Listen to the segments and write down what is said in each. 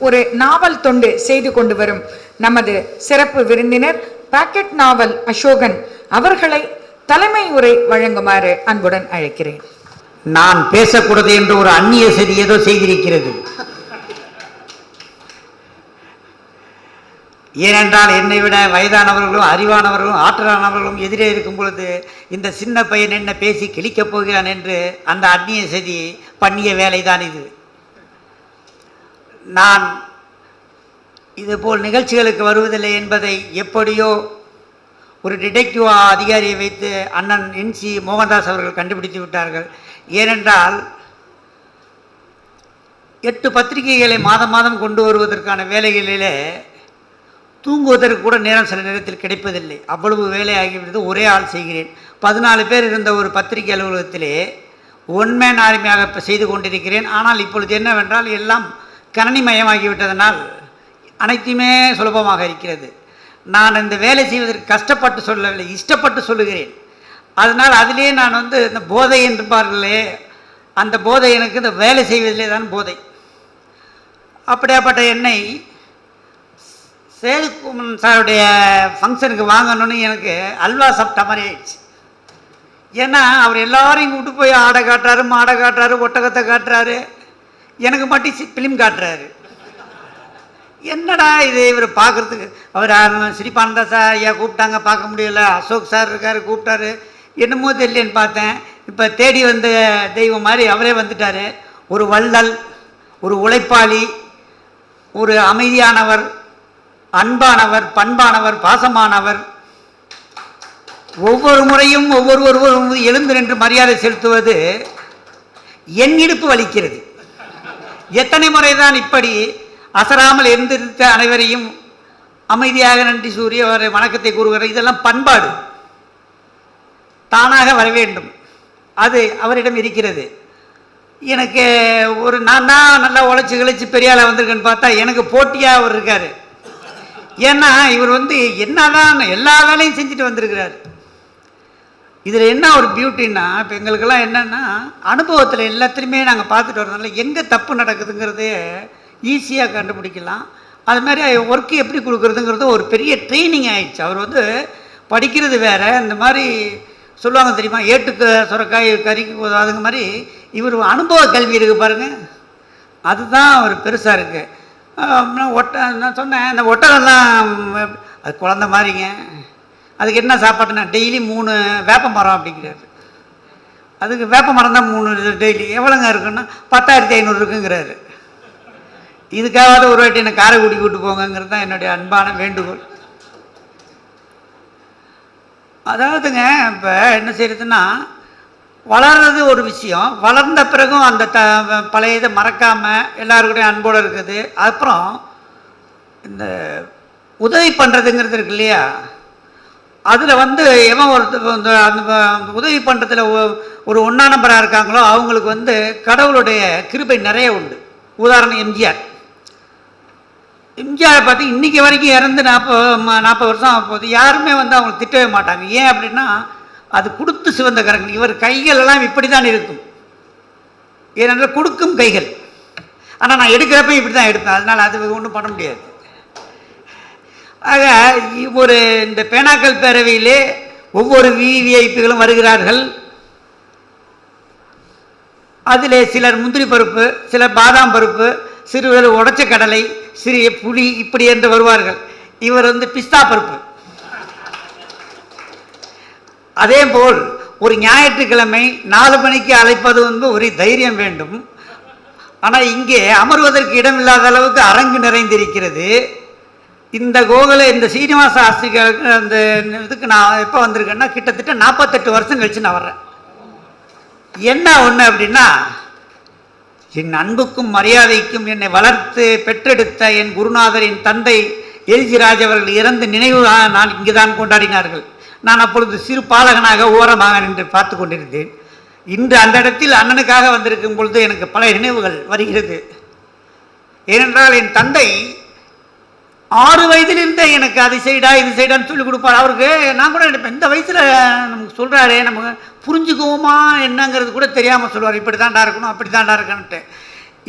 ஒரு நாவல் தொண்டு செய்து கொண்டு வரும் நமது சிறப்பு விருந்தினர் பாக்கெட் நாவல் அசோகன் அவர்களை தலைமை உரை வழங்குமாறு அன்புடன் அழைக்கிறேன். நான் பேசக்கூடாது என்று ஒரு அந்நிய சதி ஏதோ செய்திருக்கிறது. ஏனென்றால் என்னை விட வயதானவர்களும் அறிவானவர்களும் ஆற்றலானவர்களும் எதிரே இருக்கும் பொழுது இந்த சின்ன பையன் என்ன பேசி கிழிக்கப் போகிறான் என்று அந்த அந்நிய சதி பண்ணிய வேலைதான் இது. நான் இதுபோல் நிகழ்ச்சிகளுக்கு வருவதில்லை என்பதை எப்படியோ ஒரு டிடெக்டிவ் அதிகாரியை வைத்து அண்ணன் NC மோகன்தாஸ் அவர்கள் கண்டுபிடித்து விட்டார்கள். ஏனென்றால் 8 பத்திரிகைகளை மாதம் மாதம் கொண்டு வருவதற்கான வேலைகளிலே தூங்குவதற்கு கூட நேரம் சில நேரத்தில் கிடைப்பதில்லை. அவ்வளவு வேலை ஆகிவிட்டது. ஒரே ஆள் செய்கிறேன். 14 பேர் இருந்த ஒரு பத்திரிகை அலுவலகத்திலே ஒன்மேன் ஆர்மியாக செய்து கொண்டிருக்கிறேன். ஆனால் இப்பொழுது என்னவென்றால் எல்லாம் கணனிமயமாகிவிட்டதனால் அனைத்துமே சுலபமாக இருக்கிறது. நான் இந்த வேலை செய்வதற்கு கஷ்டப்பட்டு சொல்லவில்லை, இஷ்டப்பட்டு சொல்லுகிறேன். அதனால் அதிலே நான் இந்த போதை என்று பார்களே, அந்த போதை எனக்கு இந்த வேலை செய்வதிலே தான் போதை. அப்படியாப்பட்ட என்னை சேதுக்குமன் சாருடைய ஃபங்க்ஷனுக்கு வாங்கணும்னு எனக்கு அல்வா சாப்பிட்ட மாதிரி ஆயிடுச்சு. ஏன்னா அவர் எல்லாரையும் கூப்பிட்டு போய் ஆடை காட்டுறாரு, மாடை காட்டுறாரு, ஒட்டகத்தை காட்டுறாரு, எனக்கு மட்டும் ஃபிலிம் காட்டுறாரு. என்னடா இது இவர் பார்க்குறதுக்கு. அவர் ஸ்ரீபானந்தா சார் ஐயா கூப்பிட்டாங்க, பார்க்க முடியல. அசோக் சார் இருக்கார், கூப்பிட்டாரு. என்னமோ தெரியலன்னு பார்த்தேன். இப்போ தேடி வந்த தெய்வம் மாதிரி அவரே வந்துட்டார். ஒரு வள்ளல், ஒரு உழைப்பாளி, ஒரு அமைதியானவர், அன்பானவர், பண்பானவர், பாசமானவர். ஒவ்வொரு முறையும் ஒவ்வொருவரும் எழுந்து நின்று மரியாதை செலுத்துவது என் இடுப்பு வலிக்கிறது. எத்தனை முறைதான் இப்படி அசராமல் எழுந்திருத்த அனைவரையும் அமைதியாக நன்றி சூரிய வணக்கத்தை கூறுகிற இதெல்லாம் பண்பாடு. தானாக வர வேண்டும். அது அவரிடம் இருக்கிறது. எனக்கு ஒரு நான் தான் நல்லா உழைச்சி கிழைச்சி பெரியாளாக வந்திருக்கேன்னு பார்த்தா எனக்கு போட்டியாக அவர் இருக்கார். ஏன்னா இவர் என்னதான் எல்லா வேலையும் செஞ்சுட்டு வந்திருக்கிறார். இதில் என்ன ஒரு பியூட்டின்னா, இப்போ எங்களுக்கெல்லாம் என்னென்னா அனுபவத்தில் எல்லாத்துலேயுமே நாங்கள் பார்த்துட்டு வரதுனால எங்கே தப்பு நடக்குதுங்கிறதே ஈஸியாக கண்டுபிடிக்கலாம். அது மாதிரி ஒர்க்கு எப்படி கொடுக்குறதுங்கிறது ஒரு பெரிய ட்ரைனிங் ஆகிடுச்சு. அவர் படிக்கிறது வேறு. இந்த மாதிரி சொல்லுவாங்க தெரியுமா, ஏட்டுக்கு சுரக்காய் கறிக்கு அதுங்க மாதிரி இவர் அனுபவ கல்வி இருக்குது பாருங்கள். அதுதான் அவர் பெருசாக இருக்குது. நான் சொன்னேன், இந்த ஒட்டகம்லாம் அது குழந்த மாதிரிங்க, அதுக்கு என்ன சாப்பாட்டுனா டெய்லி 3 வேப்ப மரம் அப்படிங்கிறாரு. அதுக்கு வேப்ப மரம் தான் 3 டெய்லி எவ்வளோங்க இருக்குன்னா 10,500 இருக்குங்கிறாரு. இதுக்காவது ஒரு வாட்டி என்னை காரைக்குடி கூட்டு போங்கிறது தான் என்னுடைய அன்பான வேண்டுகோள். அதாவதுங்க இப்போ என்ன செய்யறதுன்னா, வளர்றது ஒரு விஷயம், வளர்ந்த பிறகும் அந்த பழைய இதை மறக்காமல் எல்லாருக்கூடையும் அன்போடு இருக்குது. அப்புறம் இந்த உதவி பண்ணுறதுங்கிறது இருக்கு இல்லையா, அதில் எவன் ஒருத்தர் அந்த உதவி பண்ணுறதுல ஒரு 1ஆம் நம்பராக இருக்காங்களோ அவங்களுக்கு கடவுளுடைய கிருபை நிறைய உண்டு. உதாரணம் எம்ஜிஆரை பார்த்து இன்றைக்கி வரைக்கும் இறந்து 40 வருஷம் ஆக போகுது. யாருமே அவங்களுக்கு திட்டவே மாட்டாங்க. ஏன் அப்படின்னா அது கொடுத்து சிவந்த கரங்கள். இவர் கைகள் எல்லாம் இப்படி தான் இருக்கும். ஏனென்றால் கொடுக்கும் கைகள். ஆனால் நான் எடுக்கிறப்ப இப்படி தான் எடுப்பேன். அதனால் அது ஒன்றும் பண்ண முடியாது. ஆக இந்த பேனாக்கள் பேரவையிலே ஒவ்வொரு விஐபிகளும் வருகிறார்கள். அதிலே சிலர் முந்திரி பருப்பு, சிலர் பாதாம் பருப்பு, சிறுவர் உடைச்ச கடலை, சிறிய புளி இப்படி என்று வருவார்கள். இவர் பிஸ்தா பருப்பு. அதேபோல் ஒரு ஞாயிற்றுக்கிழமை 4 மணிக்கு அழைப்பது ஒரு தைரியம் வேண்டும். ஆனால் இங்கே அமர்வதற்கு இடமில்லாத அளவுக்கு அரங்கு நிறைந்திருக்கிறது. இந்த இந்த சீனிவாச ஆஸ்திரிகளுக்கு அந்த இதுக்கு நான் எப்போ வந்திருக்கேன்னா கிட்டத்தட்ட 48 வருஷம் கழிச்சு நான் வர்றேன். என்ன ஒன்று அப்படின்னா, என் அன்புக்கும் மரியாதைக்கும் என்னை வளர்த்து பெற்றெடுத்த என் குருநாதரின் தந்தை எல்ஜிராஜ் அவர்கள் இறந்த நினைவு நான் இங்கே தான் கொண்டாடினார்கள். நான் அப்பொழுது சிறு பாலகனாக ஓரமாக நின்று பார்த்து கொண்டிருந்தேன். இன்று அந்த இடத்தில் அண்ணனுக்காக வந்திருக்கும் பொழுது எனக்கு பல நினைவுகள் வருகிறது. ஏனென்றால் என் தந்தை 6 வயதிலிருந்தே எனக்கு அது செய்டா இது செய்டான்னு சொல்லிக் கொடுப்பார். அவருக்கு நான் கூட நினைப்பேன், இந்த வயசில் நமக்கு சொல்கிறாரே நம்ம புரிஞ்சுக்குவோமா என்னங்கிறது கூட தெரியாமல் சொல்லுவார். இப்படி தாண்டா இருக்கணும், அப்படி தாண்டா இருக்கணுன்ட்டு.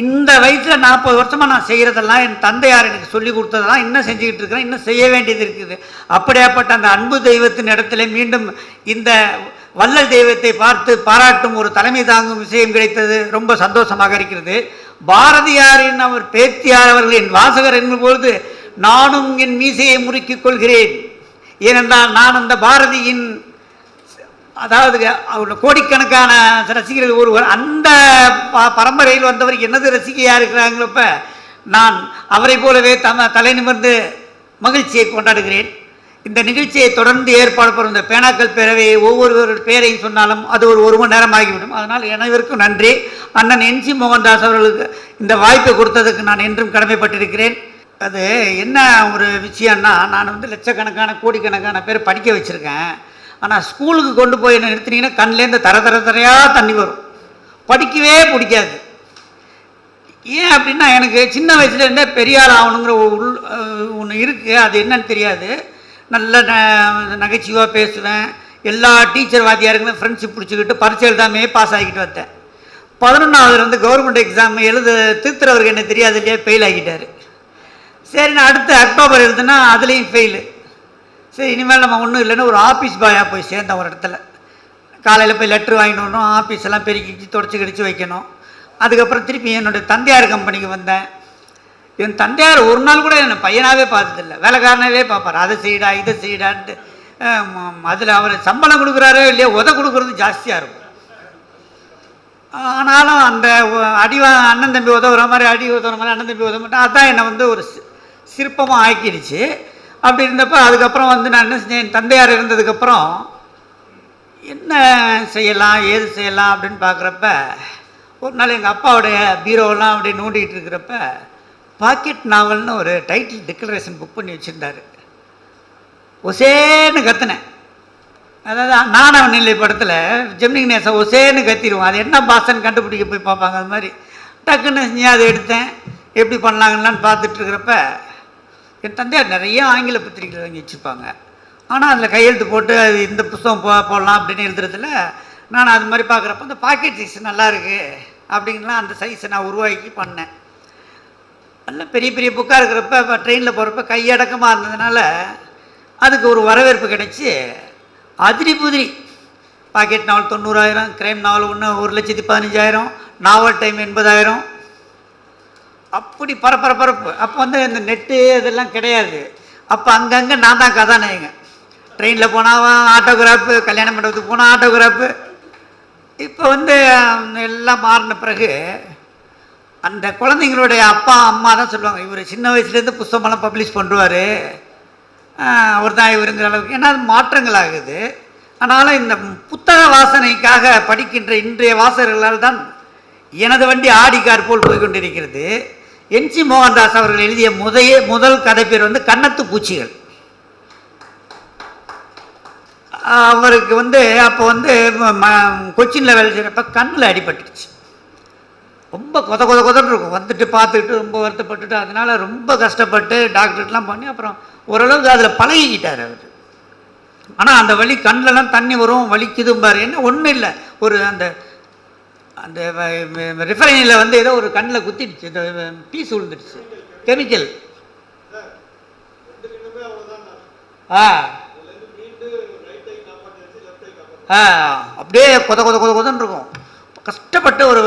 இந்த வயசில் 40 வருஷமாக நான் செய்கிறதெல்லாம் என் தந்தையார் எனக்கு சொல்லி கொடுத்ததெல்லாம் இன்னும் செஞ்சுக்கிட்டு இருக்கிறேன், இன்னும் செய்ய வேண்டியது இருக்குது. அப்படியாப்பட்ட அந்த அன்பு தெய்வத்தின் இடத்துல மீண்டும் இந்த வள்ளல் தெய்வத்தை பார்த்து பாராட்டும் ஒரு தலைமை தாங்கும் விஷயம் கிடைத்தது ரொம்ப சந்தோஷமாக இருக்கிறது. பாரதியாரின் அவர் பேத்தியார் அவர்கள் என் வாசகர் என்பொழுது நானும் என் மீசையை முறுக்கிக் கொள்கிறேன். ஏனென்றால் நான் அந்த பாரதியின் அதாவது அவருடைய கோடிக்கணக்கான ரசிகர்கள் ஒருவர் அந்த பரம்பரையில் வந்தவர் எனது ரசிகையாக இருக்கிறாங்களப்ப நான் அவரை போலவே தலை நிமிர்ந்து மகிழ்ச்சியை கொண்டாடுகிறேன். இந்த நிகழ்ச்சியை தொடர்ந்து ஏற்பாடு பண்ணும் இந்த பேனாக்கள் பேரவையை ஒவ்வொரு பேரையும் சொன்னாலும் அது ஒரு மணி நேரம் ஆகிவிடும். அதனால் அனைவருக்கும் நன்றி. அண்ணன் என்.சி. மோகன்தாஸ் அவர்களுக்கு இந்த வாய்ப்பை கொடுத்ததுக்கு நான் என்றும் கடமைப்பட்டிருக்கிறேன். அது என்ன ஒரு விஷயம்னா, நான் வந்து லட்சக்கணக்கான கோடிக்கணக்கான பேர் படிக்க வச்சுருக்கேன். ஆனால் ஸ்கூலுக்கு கொண்டு போய் என்ன நிறுத்தினீங்கன்னா கண்லேருந்து தரையாக தண்ணி வரும், படிக்கவே பிடிக்காது. ஏன் அப்படின்னா எனக்கு சின்ன வயசுலேருந்தே பெரியார் ஆகணுங்கிற ஒன்று இருக்குது. அது என்னன்னு தெரியாது. நல்ல நகைச்சுவாக பேசுவேன். எல்லா டீச்சர் வாத்தியாருங்களும் ஃப்ரெண்ட்ஷிப் பிடிச்சிக்கிட்டு பரிச்சை எழுதாமே பாஸ் ஆகிக்கிட்டு வந்தேன். 11ஆவதுலேருந்து கவர்மெண்ட் எக்ஸாம் திருத்துறவருக்கு என்ன தெரியாது இல்லையா, ஃபெயில் ஆகிட்டார். சரி, நான் அடுத்து அக்டோபர் எழுதுனா அதுலேயும் ஃபெயிலு. சரி, இனிமேல் நம்ம ஒன்றும் இல்லைன்னா ஒரு ஆஃபீஸ் பாயாக போய் சேர்ந்தேன் ஒரு இடத்துல. காலையில் போய் லெட்ரு வாங்கிட்டு வரணும், ஆஃபீஸ் எல்லாம் பெருக்கி தொடச்சி கிடிச்சு வைக்கணும். அதுக்கப்புறம் திருப்பி என்னுடைய தந்தையார் கம்பெனிக்கு வந்தேன். என் தந்தையார் ஒரு நாள் கூட என்னை பையனாகவே பார்த்ததில்லை, வேலைக்காரனாகவே பார்ப்பார். அதை செய்யடா இதை செய்யடான்ட்டு. அதில் அவர் சம்பளம் கொடுக்குறாரோ இல்லையோ கொடுக்குறது ஜாஸ்தியாக இருக்கும். ஆனாலும் அந்த அண்ணன் தம்பி உதவுற மாதிரி அண்ணன் தம்பி உதவ மாட்டேன். அதுதான் என்னை வந்து ஒரு சிற்பமாக ஆக்கிடுச்சு. அப்படி இருந்தப்போ அதுக்கப்புறம் வந்து நான் என்ன செஞ்சேன், என் தந்தையார் இருந்ததுக்கப்புறம் என்ன செய்யலாம் ஏது செய்யலாம் அப்படின்னு பார்க்குறப்ப ஒரு நாள் எங்கள் அப்பாவுடைய பீரோவெல்லாம் அப்படியே நோண்டிகிட்டு இருக்கிறப்ப பாக்கெட் நாவல்னு ஒரு டைட்டில் டிக்ளரேஷன் புக் பண்ணி வச்சுருந்தார். ஒசேன்னு கத்துனேன். அதாவது நானவ நிலை படத்தில் ஜெமினி கணேசன் ஒசேன்னு கத்திடுவோம். அது என்ன பாசன்னு கண்டுபிடிக்க போய் பார்ப்பாங்க. அது மாதிரி டக்குன்னு அதை எடுத்தேன். எப்படி பண்ணலாங்கன்னு பார்த்துட்டு இருக்கிறப்ப என் தந்தையார் நிறைய ஆங்கில பத்திரிகைகள் வாங்கி வச்சுருப்பாங்க. ஆனால் அதில் கையெழுத்து போட்டு அது இந்த புத்தகம் போடலாம் அப்படின்னு எழுதுறதுல நான் அது மாதிரி பார்க்குறப்ப அந்த பாக்கெட் சைஸ் நல்லா இருக்குது அப்படின்லாம் அந்த சைஸை நான் உருவாக்கி பண்ணேன். நல்லா பெரிய பெரிய புக்காக இருக்கிறப்ப இப்போ ட்ரெயினில் போகிறப்ப கையடக்கமாக இருந்ததுனால அதுக்கு ஒரு வரவேற்பு கிடைச்சி அதிரி புதிரி பாக்கெட் நாவல் 90,000, கிரைம் நாவல் ஒன்று 1,15,000, நாவல் டைம் 80,000, அப்படி பரப்பு. அப்போ வந்து இந்த நெட்டு இதெல்லாம் கிடையாது. அப்போ அங்கங்கே நான் தான் கதாநாயகங்க. ட்ரெயினில் போனால் ஆட்டோகிராஃபு, கல்யாண மண்டபத்துக்கு போனால் ஆட்டோகிராஃபு. இப்போ வந்து எல்லாம் மாறின பிறகு அந்த குழந்தைங்களுடைய அப்பா அம்மா தான் சொல்லுவாங்க, இவர் சின்ன வயசுலேருந்து புத்தகமெல்லாம் பப்ளிஷ் பண்ணுவார், அவர் தான் இவருங்கிற அளவுக்கு. ஏன்னா அது மாற்றங்கள் ஆகுது. ஆனாலும் இந்த புத்தக வாசனைக்காக படிக்கின்ற இன்றைய வாசகர்களால் தான் எனது வண்டி ஆடிக்கார் போல் போய்கொண்டிருக்கிறது. என்.சி. மோகன்தாஸ் அவர்கள் எழுதிய முதல் கதை பேர் வந்து கன்னத்து பூச்சிகள். அவருக்கு வந்து அப்போ வந்து கொச்சினில் வேலை செய்கிறப்ப கண்ணில் அடிபட்டுருச்சு. ரொம்ப கொதன்னு இருக்கும். வந்துட்டு பார்த்துக்கிட்டு ரொம்ப வருத்தப்பட்டுட்டு அதனால் ரொம்ப கஷ்டப்பட்டு டாக்டர்லாம் பண்ணி அப்புறம் ஓரளவுக்கு அதில் பழகிக்கிட்டார் அவர். ஆனால் அந்த வலி கண்ணிலலாம் தண்ணி வரும், வலிக்குதும்பார். என்ன ஒன்றும் இல்லை, ஒரு அந்த அந்த ரிஃபைனில் வந்து ஏதோ ஒரு கண்ணில் குத்திடுச்சு, இந்த பீஸ் விழுந்துடுச்சு, கெமிக்கல். அப்படியே கொதன்னு இருக்கும். கஷ்டப்பட்டு ஒரு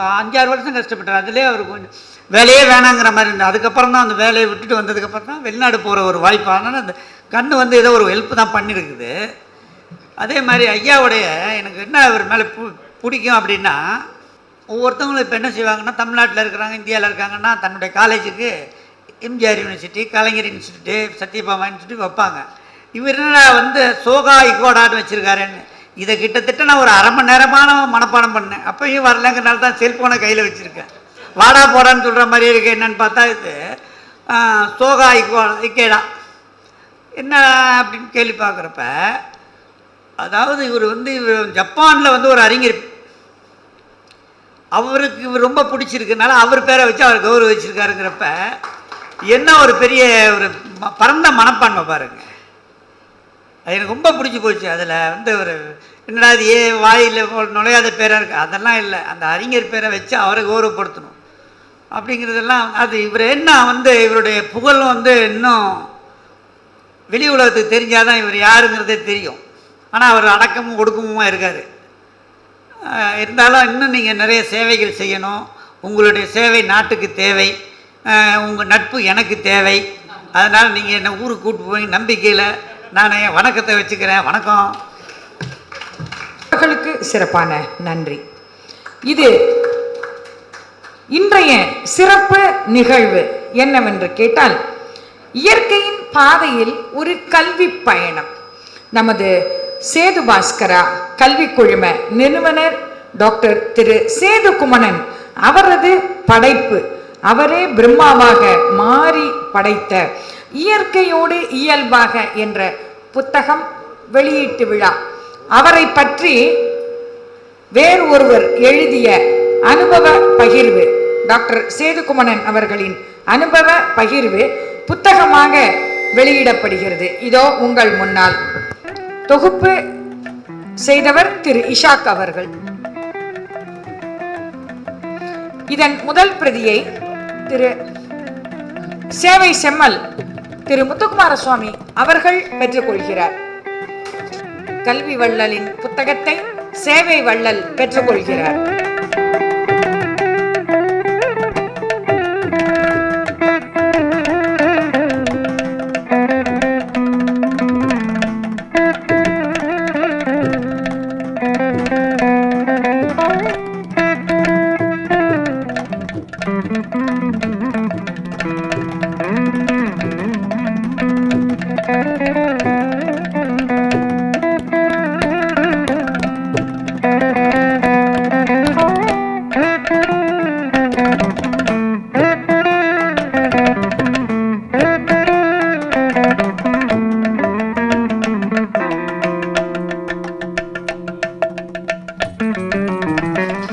5-6 வருஷம் கஷ்டப்பட்டார். அதிலே அவர் கொஞ்சம் வேலையே வேணாங்கிற மாதிரி இருந்தது. அதுக்கப்புறம் தான் அந்த வேலையை விட்டுட்டு வந்ததுக்கப்புறம் தான் வெளிநாடு போகிற ஒரு வாய்ப்பு. அதனால் அந்த கண் வந்து ஏதோ ஒரு ஹெல்ப் தான் பண்ணியிருக்குது. அதே மாதிரி ஐயாவுடைய எனக்கு என்ன அவர் மேலே பிடிக்கும் அப்படின்னா, ஒவ்வொருத்தவங்களும் இப்போ என்ன செய்வாங்கன்னா, தமிழ்நாட்டில் இருக்கிறாங்க, இந்தியாவில் இருக்காங்கன்னா தன்னுடைய காலேஜுக்கு எம்ஜிஆர் யூனிவர்சிட்டி, கலைஞர் இன்ஸ்டியூட்டு, சத்யபாமா இன்ஸ்டியூட் வைப்பாங்க. இவர் என்ன வந்து சோகா இக்கோடான்னு வச்சுருக்காருன்னு இதை கிட்டத்தட்ட நான் ஒரு அரை மணி நேரமான மனப்பாடம் பண்ணேன். அப்பயும் வரலங்கிறனால தான் செல்ஃபோனை கையில் வச்சுருக்கேன். வாடா போடான்னு சொல்கிற மாதிரி இருக்கு. என்னன்னு பார்த்தா இது சோகா இக்கேடா என்ன அப்படின்னு கேள்வி பார்க்குறப்ப, அதாவது இவர் வந்து ஜப்பானில் வந்து ஒரு அறிஞர், அவருக்கு இவர் ரொம்ப பிடிச்சிருக்குனால அவர் பேரை வச்சு அவர் கௌரவிச்சிருக்காருங்கிறப்ப என்ன ஒரு பெரிய ஒரு பரந்த மனப்பான்மை பாருங்க. அது எனக்கு ரொம்ப பிடிச்சி போச்சு. அதில் வந்து ஒரு என்னடா இது வாயில் நுழையாத பேராக இருக்குது, அதெல்லாம் இல்லை. அந்த அறிஞர் பேரை வச்சு அவரை கௌரவப்படுத்தணும். அப்படிங்கிறதெல்லாம் அது இவர் என்ன வந்து இவருடைய புகழ் வந்து இன்னும் வெளி உலகத்துக்கு தெரிஞ்சாதான் இவர் யாருங்கிறதே தெரியும். ஆனால் அவர் அடக்கமும் ஒடுக்கமுமா இருக்கார். இருந்தாலும் இன்னும் நீங்கள் நிறைய சேவைகள் செய்யணும். உங்களுடைய சேவை நாட்டுக்கு தேவை, உங்கள் நட்பு எனக்கு தேவை. அதனால் நீங்கள் என்னை ஊருக்கு கூப்பிட்டு போய் நம்பிக்கையில் நான் என் வணக்கத்தை வச்சுக்கிறேன். வணக்கம். அவர்களுக்கு சிறப்பான நன்றி. இது இன்றைய சிறப்பு நிகழ்வு என்னவென்று கேட்டால், இயற்கையின் பாதையில் ஒரு கல்வி பயணம். நமது சேது பாஸ்கரா கல்வி குழும நிறுவனர் டாக்டர் திரு சேது குமணன் அவரது படைப்பு, அவரே பிரம்மாவாக மாறி படைத்த இயற்கையோடு இயல்பாக என்ற புத்தகம் வெளியீட்டு விழா. அவரை பற்றி வேறு ஒருவர் எழுதிய அனுபவ பகிர்வு, டாக்டர் சேதுகுமணன் அவர்களின் அனுபவ பகிர்வு புத்தகமாக வெளியிடப்படுகிறது. இதோ உங்கள் முன்னால். தொகுப்பு செய்தவர் திரு இஷாக் அவர்கள். இதன் முதல் பிரதியை திரு சேவை செம்மல் திரு முத்துக்குமார சுவாமி அவர்கள் பெற்றுக்கொள்கிறார். கல்வி வள்ளலின் புத்தகத்தை சேவை வள்ளல் பெற்றுக்கொள்கிறார்.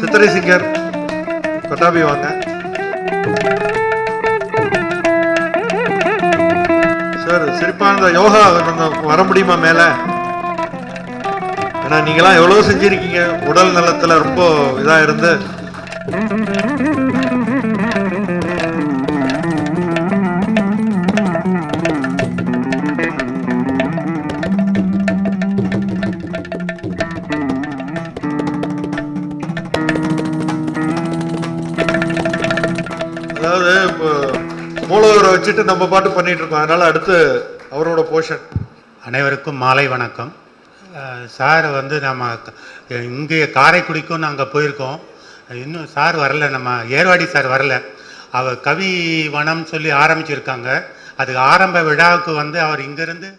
சித்திரை சிங்கர் கொட்டாபி வாங்க சார். சிறப்பான யோகா வர முடியுமா மேல? ஏன்னா நீங்களாம் எவ்வளவு செஞ்சிருக்கீங்க, உடல் நலத்துல ரொம்ப இதா இருந்து. அதாவது மூலவரை வச்சுட்டு நம்ம பாட்டு பண்ணிட்டு இருக்கோம். அதனால அடுத்து அவரோட போர்ஷன். அனைவருக்கும் மாலை வணக்கம். சார் வந்து நம்ம இங்கே காரைக்குடிக்கும் நாங்கள் போயிருக்கோம். இன்னும் சார் வரல, நம்ம ஏர்வாடி சார் வரல. அவர் கவி வனம் சொல்லி ஆரம்பிச்சிருக்காங்க. அதுக்கு ஆரம்ப விழாவுக்கு வந்து அவர் இங்கேருந்து